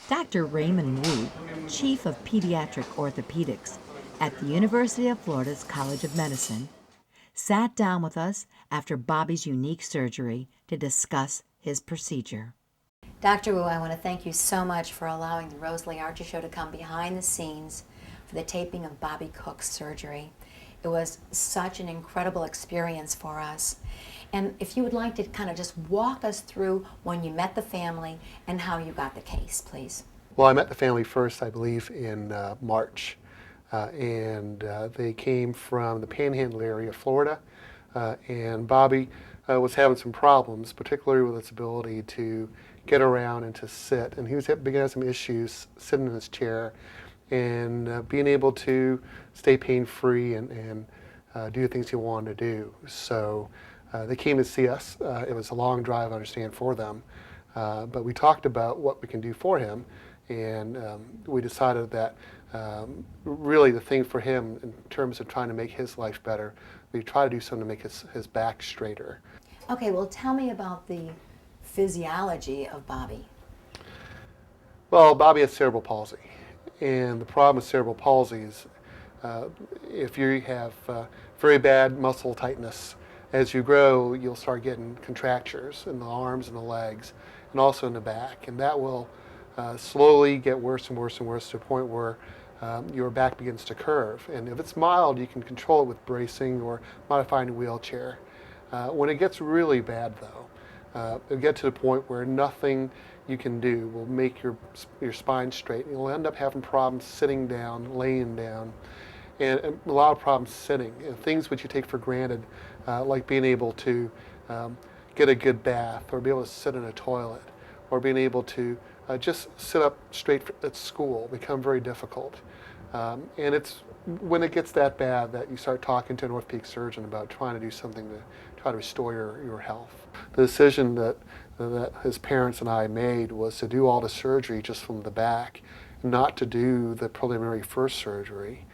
Dr. Raymond Wu, Chief of Pediatric Orthopedics at the University of Florida's College of Medicine, sat down with us after Bobby's unique surgery to discuss his procedure. Dr. Wu, I want to thank you so much for allowing the Rosalie Archer Show to come behind the scenes for the taping of Bobby Cook's surgery. It was such an incredible experience for us. And if you would like to kind of just walk us through when you met the family and how you got the case, please. Well, I met the family first, I believe, in March. They came from the Panhandle area of Florida. And Bobby was having some problems, particularly with his ability to get around and to sit. And he was beginning to have some issues sitting in his chair and being able to stay pain-free and do the things he wanted to do. So they came to see us. It was a long drive, I understand, for them. But we talked about what we can do for him, and we decided that really the thing for him in terms of trying to make his life better, we try to do something to make his back straighter. Okay, well, tell me about the physiology of Bobby. Well, Bobby has cerebral palsy, and the problem with cerebral palsy is if you have very bad muscle tightness, as you grow, you'll start getting contractures in the arms and the legs, and also in the back, and that will slowly get worse and worse and worse to a point where your back begins to curve. And if it's mild, you can control it with bracing or modifying a wheelchair. When it gets really bad, though, it'll get to the point where nothing you can do will make your spine straight. You'll end up having problems sitting down, laying down, and a lot of problems sitting. And things which you take for granted, like being able to get a good bath, or be able to sit in a toilet, or being able to just sit up straight at school, become very difficult. And it's when it gets that bad that you start talking to an orthopedic surgeon about trying to do something to try to restore your health. The decision that his parents and I made was to do all the surgery just from the back, not to do the preliminary first surgery,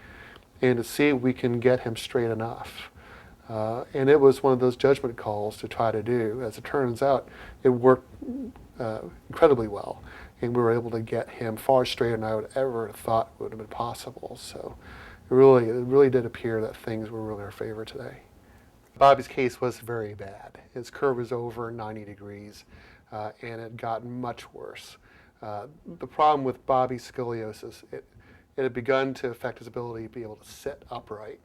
and to see if we can get him straight enough. And it was one of those judgment calls to try to do. As it turns out, it worked incredibly well, and we were able to get him far straighter than I would ever have thought would have been possible. So it really did appear that things were really in our favor today. Bobby's case was very bad. His curve was over 90 degrees, and it had gotten much worse. The problem with Bobby's scoliosis, it had begun to affect his ability to be able to sit upright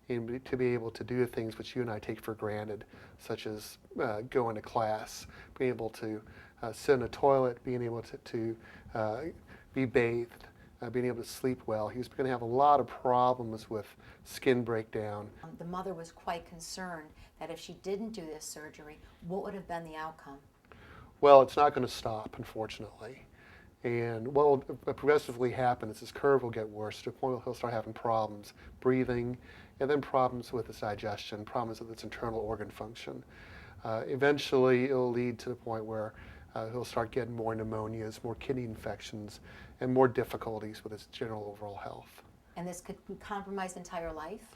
and to be able to do things which you and I take for granted, such as going to class, being able to sit in a toilet, being able to be bathed, being able to sleep well. He was going to have a lot of problems with skin breakdown. The mother was quite concerned that if she didn't do this surgery, what would have been the outcome? Well, it's not going to stop, unfortunately. And what will progressively happen is his curve will get worse to the point where he'll start having problems breathing, and then problems with his digestion, problems with his internal organ function. Eventually, it'll lead to the point where he'll start getting more pneumonias, more kidney infections, and more difficulties with his general overall health. And this could compromise entire life?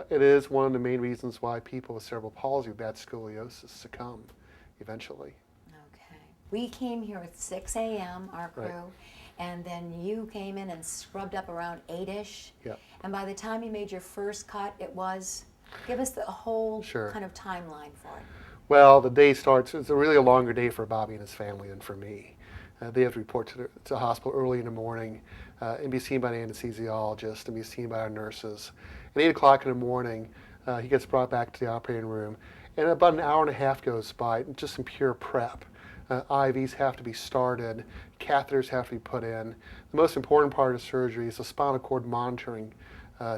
It is one of the main reasons why people with cerebral palsy with bad scoliosis succumb eventually. Okay. We came here at 6 a.m., our crew, Right. and then you came in and scrubbed up around 8-ish. Yep. And by the time you made your first cut, it was, give us the whole Sure. kind of timeline for it. Well, the day starts, it's really a longer day for Bobby and his family than for me. They have to report to the hospital early in the morning and be seen by an anesthesiologist and be seen by our nurses. At 8 o'clock in the morning, he gets brought back to the operating room, and about an hour and a half goes by, just some pure prep. IVs have to be started, catheters have to be put in. The most important part of surgery is the spinal cord monitoring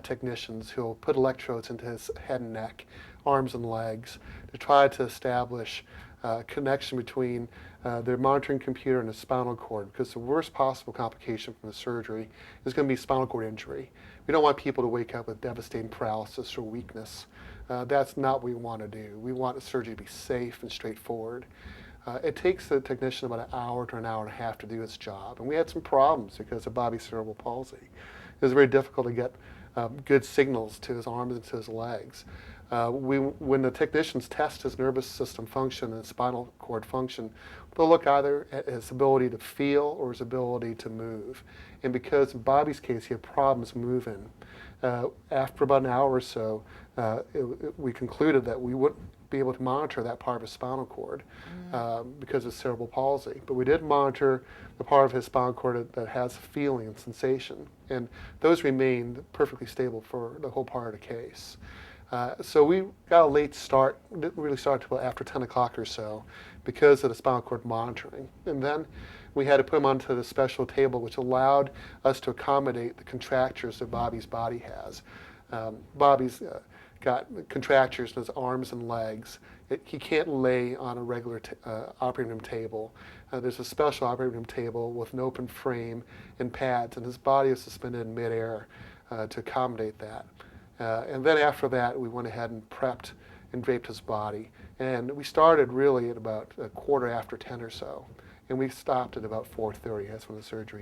technicians who will put electrodes into his head and neck, arms and legs, to try to establish a connection between their monitoring computer and the spinal cord, because the worst possible complication from the surgery is going to be spinal cord injury. We don't want people to wake up with devastating paralysis or weakness. That's not what we want to do. We want the surgery to be safe and straightforward. It takes the technician about an hour to an hour and a half to do its job, and we had some problems because of Bobby's cerebral palsy. It was very difficult to get good signals to his arms and to his legs. When the technicians test his nervous system function and spinal cord function, they'll look either at his ability to feel or his ability to move. And because in Bobby's case, he had problems moving, after about an hour or so, we concluded that we wouldn't be able to monitor that part of his spinal cord because of cerebral palsy. But we did monitor the part of his spinal cord that has feeling and sensation, and those remained perfectly stable for the whole part of the case. So we got a late start, didn't really start until after 10 o'clock or so because of the spinal cord monitoring. And then we had to put him onto the special table, which allowed us to accommodate the contractures that Bobby's body has. Bobby's got contractures in his arms and legs. He can't lay on a regular operating room table. There's a special operating room table with an open frame and pads, and his body is suspended in midair to accommodate that. And then after that, we went ahead and prepped and draped his body. And we started really at about 10:15 or so. And we stopped at about 4:30. That's when the surgery ended.